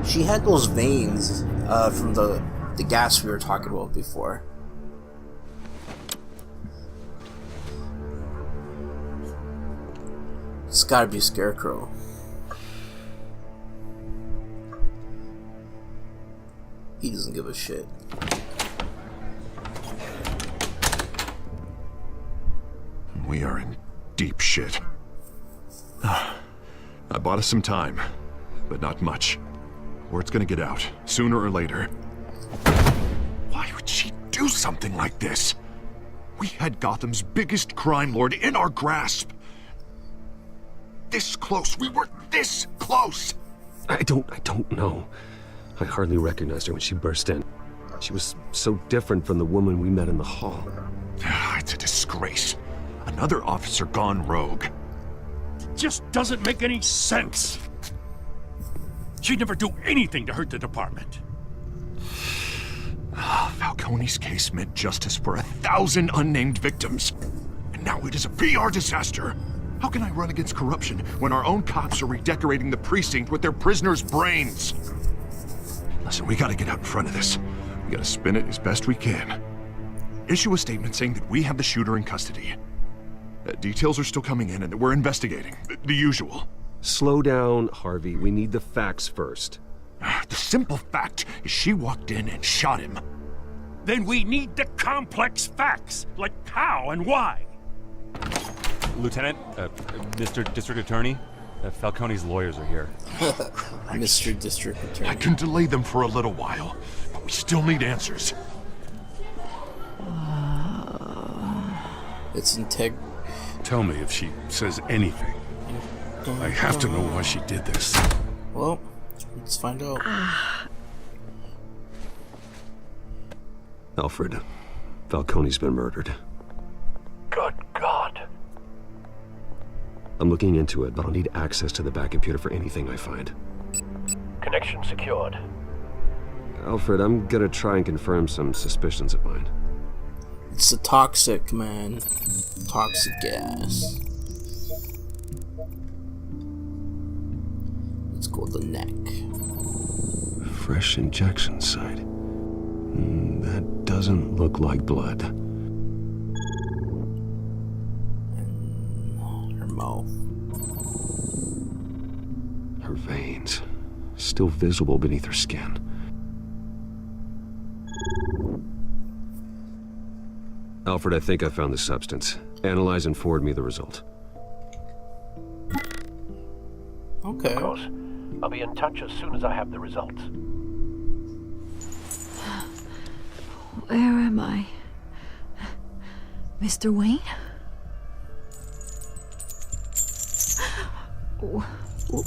She had those veins from the gas we were talking about before. It's gotta be Scarecrow. He doesn't give a shit. We are in deep shit. I bought us some time, but not much. Word's gonna get out, sooner or later. Why would she do something like this? We had Gotham's biggest crime lord in our grasp. This close. We were this close. I don't know. I hardly recognized her when she burst in. She was so different from the woman we met in the hall. It's a disgrace. Another officer gone rogue. Just doesn't make any sense. She'd never do anything to hurt the department. Falcone's case meant justice for 1,000 unnamed victims. And now it is a PR disaster. How can I run against corruption when our own cops are redecorating the precinct with their prisoners' brains? Listen, we gotta get out in front of this. We gotta spin it as best we can. Issue a statement saying that we have the shooter in custody. Details are still coming in and that we're investigating. The usual. Slow down, Harvey. We need the facts first. The simple fact is she walked in and shot him. Then we need the complex facts, like how and why. Lieutenant, Mr. District Attorney, Falcone's lawyers are here. Mr. District Attorney. I can delay them for a little while, but we still need answers. It's integ. Tell me if she says anything. I have to know why she did this. Well, let's find out. Alfred, Falcone's been murdered. Good God. I'm looking into it, but I'll need access to the back computer for anything I find. Connection secured. Alfred, I'm gonna try and confirm some suspicions of mine. It's a toxic, man. Toxic gas. Let's go to the neck. Fresh injection site. That doesn't look like blood. And her mouth. Her veins. Still visible beneath her skin. Alfred, I think I found the substance. Analyze and forward me the result. Okay. Of course. I'll be in touch as soon as I have the results. Where am I? Mr. Wayne?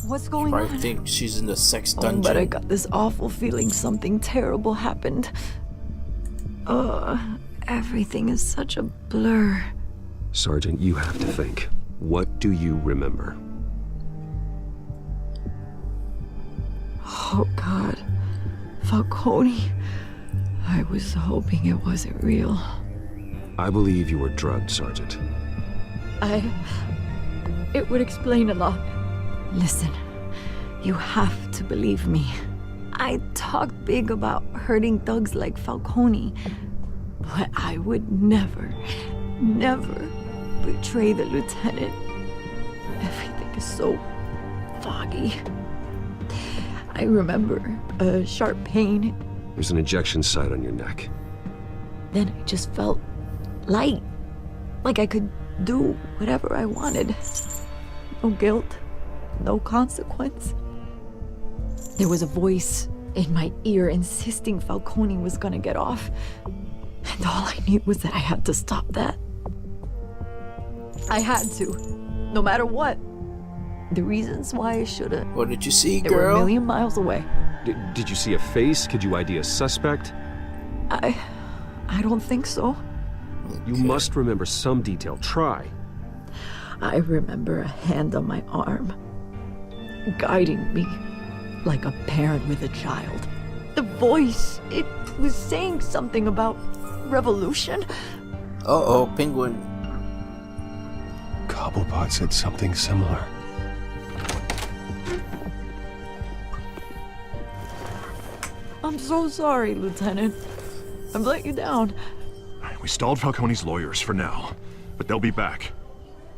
What's going on? I think she's in the sex Oh, dungeon. but I got this awful feeling something terrible happened. Everything is such a blur. Sergeant, you have to think. What do you remember? Oh, God. Falcone. I was hoping it wasn't real. I believe you were drugged, Sergeant. It would explain a lot. Listen, you have to believe me. I talked big about hurting thugs like Falcone, but I would never betray the lieutenant. Everything is so foggy. I remember a sharp pain. There's an injection site on your neck. Then I just felt light, like I could do whatever I wanted. No guilt, no consequence. There was a voice in my ear insisting Falcone was gonna get off. And all I knew was that I had to stop that. I had to, no matter what. The reasons why I should've. What did you see, They were a girl? million miles away. Did you see a face? Could you ID a suspect? I don't think so. You must remember some detail. Try. I remember a hand on my arm, guiding me like a parent with a child. The voice, it was saying something about revolution. Uh-oh, penguin. Cobblepot said something similar. I'm so sorry, Lieutenant. I've let you down. We stalled Falcone's lawyers for now, but they'll be back.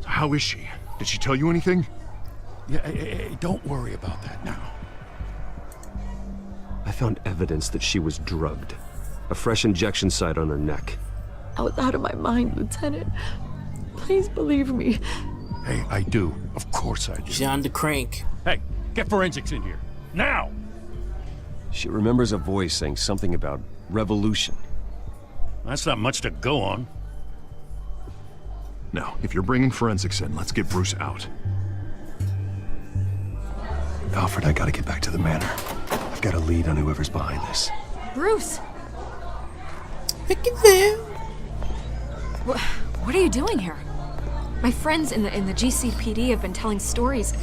So how is she? Did she tell you anything? Yeah, hey, don't worry about that now. I found evidence that she was drugged. A fresh injection site on her neck. I was out of my mind, Lieutenant. Please believe me. Hey, I do. Of course I do. She's on the crank. Hey, get forensics in here. Now! She remembers a voice saying something about revolution. That's not much to go on. Now, if you're bringing forensics in, let's get Bruce out. Alfred, I gotta get back to the manor. I've got a lead on whoever's behind this. Bruce! Look at them. What are you doing here? My friends in the GCPD have been telling stories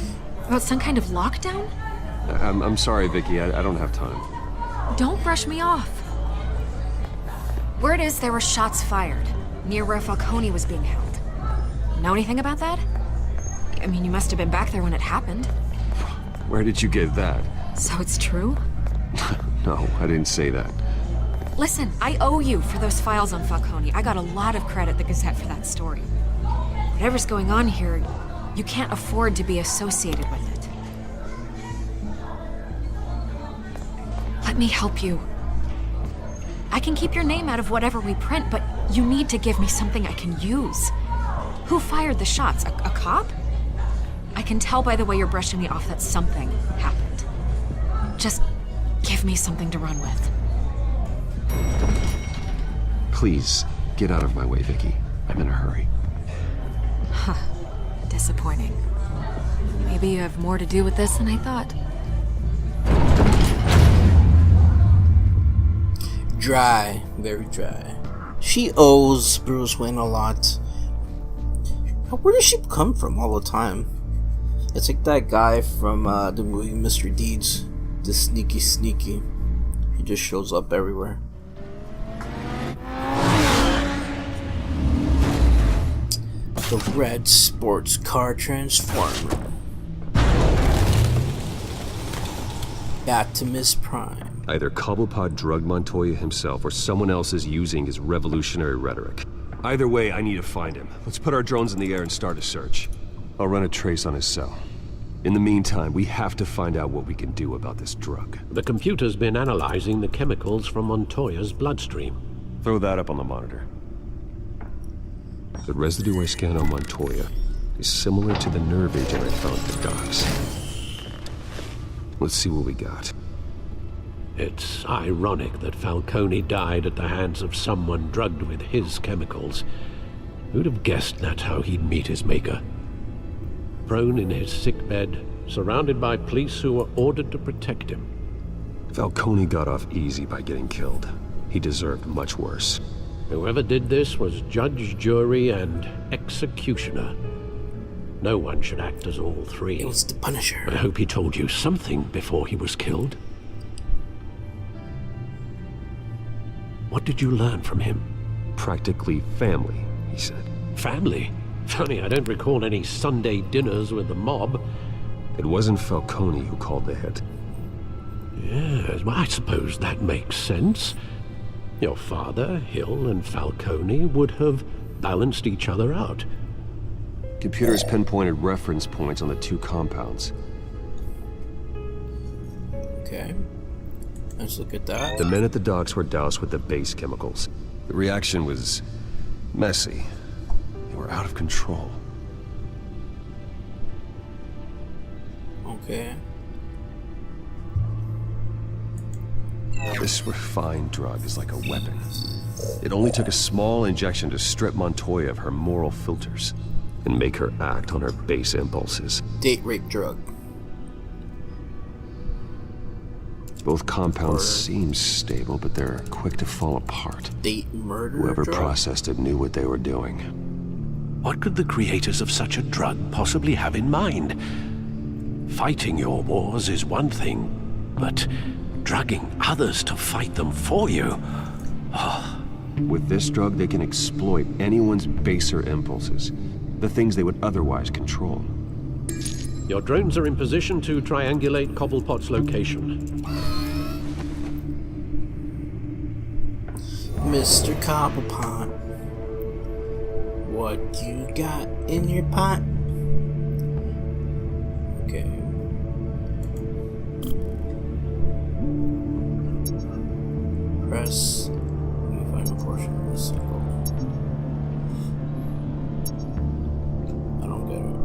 about some kind of lockdown? I'm sorry, Vicky. I don't have time. Don't brush me off. Word is there were shots fired near where Falcone was being held. Know anything about that? I mean, you must have been back there when it happened. Where did you get that? So it's true? No, I didn't say that. Listen, I owe you for those files on Falcone. I got a lot of credit at the Gazette for that story. Whatever's going on here, you can't afford to be associated with it. Let me help you. I can keep your name out of whatever we print, but you need to give me something I can use. Who fired the shots? A cop? I can tell by the way you're brushing me off that something happened. Just give me something to run with. Please, get out of my way, Vicky. I'm in a hurry. Huh. Disappointing. Maybe you have more to do with this than I thought. Dry. Very dry. She owes Bruce Wayne a lot. Where does she come from all the time? It's like that guy from the movie Mr. Deeds. The sneaky. He just shows up everywhere. The red sports car transformer. Optimus Prime. Either Cobblepot drugged Montoya himself or someone else is using his revolutionary rhetoric. Either way, I need to find him. Let's put our drones in the air and start a search. I'll run a trace on his cell. In the meantime, we have to find out what we can do about this drug. The computer's been analyzing the chemicals from Montoya's bloodstream. Throw that up on the monitor. The residue I scan on Montoya is similar to the nerve agent I found at the docks. Let's see what we got. It's ironic that Falcone died at the hands of someone drugged with his chemicals. Who'd have guessed that's how he'd meet his maker? Prone in his sickbed, surrounded by police who were ordered to protect him. Falcone got off easy by getting killed. He deserved much worse. Whoever did this was judge, jury, and executioner. No one should act as all three. It was the Punisher. I hope he told you something before he was killed. What did you learn from him? Practically family, he said. Family? Funny, I don't recall any Sunday dinners with the mob. It wasn't Falcone who called the hit. Yes, well, I suppose that makes sense. Your father, Hill, and Falcone would have balanced each other out. Computers pinpointed reference points on the two compounds. Okay. Let's look at that. The men at the docks were doused with the base chemicals. The reaction was messy. They were out of control. Okay. This refined drug is like a weapon. It only took a small injection to strip Montoya of her moral filters and make her act on her base impulses. Date rape drug. Both compounds seem stable, but they're quick to fall apart. Date murder Whoever drug? processed it knew what they were doing. What could the creators of such a drug possibly have in mind? Fighting your wars is one thing, but drugging others to fight them for you? With this drug, they can exploit anyone's baser impulses, the things they would otherwise control. Your drones are in position to triangulate Cobblepot's location. Mr. Cobblepot, what you got in your pot? Okay. Press. Let me find a portion of this symbol. I don't get it.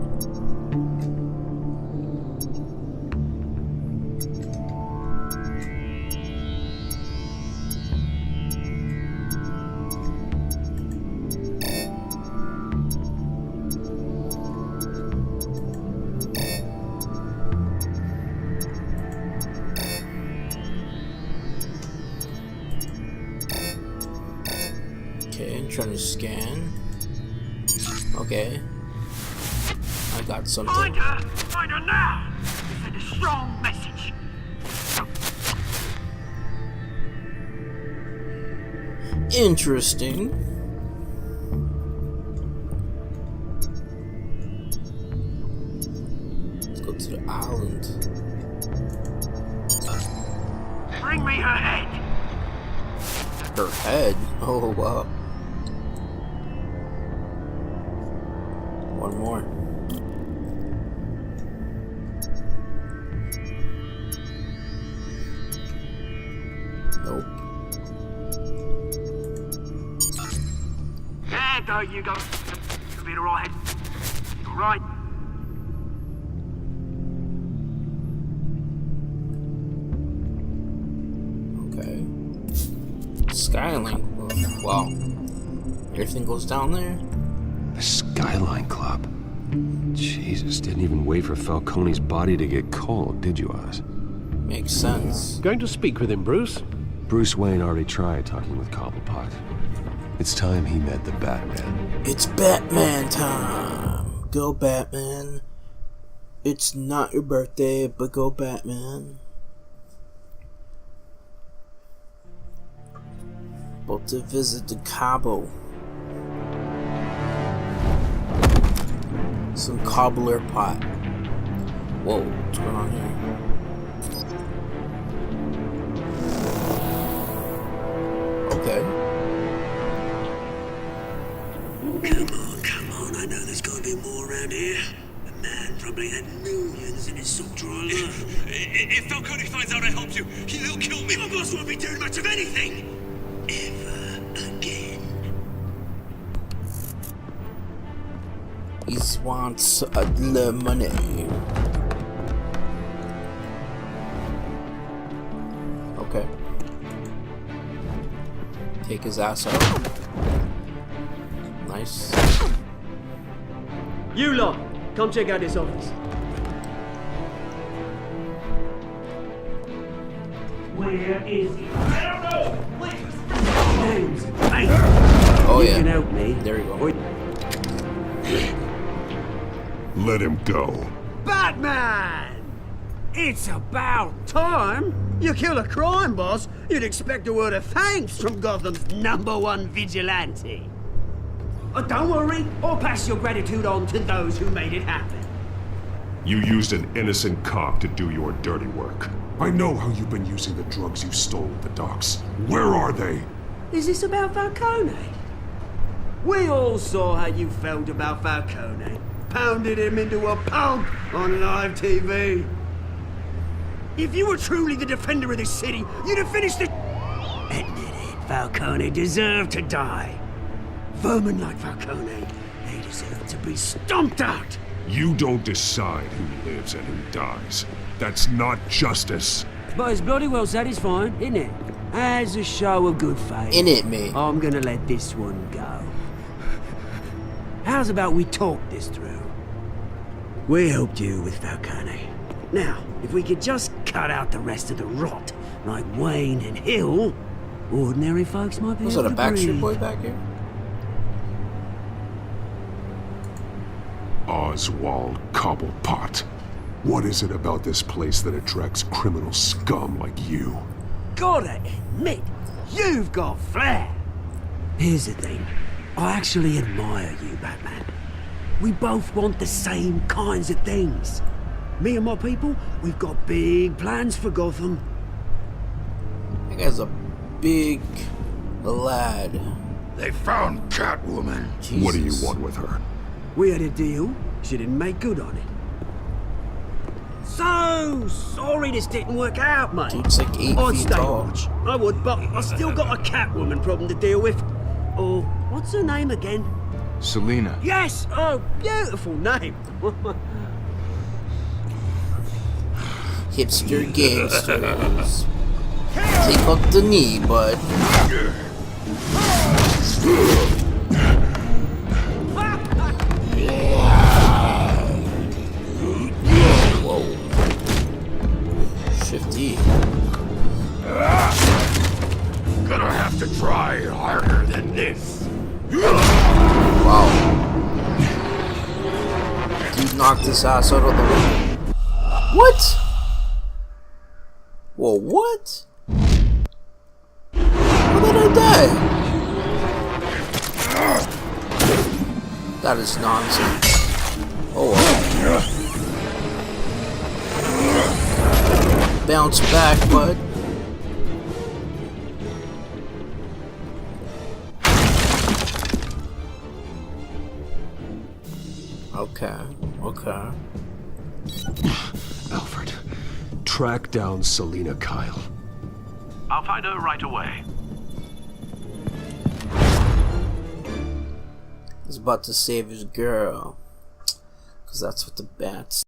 Okay, I'm trying to scan. Okay. I got something. Find her! Find her now! Send a strong message. Interesting. Let's go to the island. Bring me her head! Her head? Oh wow. One more. Nope. There you go. You'll be alright. Alright. Okay. Skyline. Wow. Everything goes down there? The Skyline Club. Jesus, didn't even wait for Falcone's body to get cold, did you, Oz? Makes sense. Going to speak with him, Bruce? Bruce Wayne already tried talking with Cobblepot. It's time he met the Batman. It's Batman time! Go Batman. It's not your birthday, but go Batman. About to visit the Cabo. Some cobbler pot. Whoa, what's going on here? Okay. Come on, I know there's gotta be more around here. The man probably had millions in his sock drawer alone. If Falcone finds out I helped you, he'll kill me. Your boss won't be doing much of anything! Ever again. He wants the money. Okay. Take his ass out. Nice. You lot, come check out this office. Where is he? I don't know! Please! James, Hey! Oh you yeah. can help me. There you go. Let him go. Batman! It's about time. You kill a crime boss, you'd expect a word of thanks from Gotham's #1 vigilante. But don't worry, I'll pass your gratitude on to those who made it happen. You used an innocent cop to do your dirty work. I know how you've been using the drugs you stole at the docks. Where are they? Is this about Falcone? We all saw how you felt about Falcone. Pounded him into a pulp on live TV. If you were truly the defender of this city, you'd have finished it. Admit it, Falcone deserved to die. Vermin like Falcone, they deserve to be stomped out. You don't decide who lives and who dies. That's not justice. But it's bloody well satisfying, isn't it? As a show of good faith. In it, mate. I'm gonna let this one go. How's about we talk this through? We helped you with Falcone. Now, if we could just cut out the rest of the rot, like Wayne and Hill, ordinary folks might be Was able that a to Backstreet breathe. Boy back here? Oswald Cobblepot. What is it about this place that attracts criminal scum like you? Gotta admit, you've got flair. Here's the thing. I actually admire you, Batman. We both want the same kinds of things. Me and my people, we've got big plans for Gotham. That guy's a big, The lad. They found Catwoman. Jesus. What do you want with her? We had a deal. She didn't make good on it. So sorry this didn't work out, mate. Dude's like 8 I'd feet stay tall. watch. I would, but I still got a Catwoman problem to deal with. Oh, what's her name again? Selina. Yes! Oh, beautiful name. Hipster gangsters. Take out the knee, bud. Whoa. Shifty. Gonna have to try harder than this. Wow. Dude knocked his ass out of the way. What? Whoa, what? How did I die? That is nonsense. Oh well. Bounce back, bud. Okay, okay. Alfred, track down Selina Kyle. I'll find her right away. He's about to save his girl. Because that's what the bats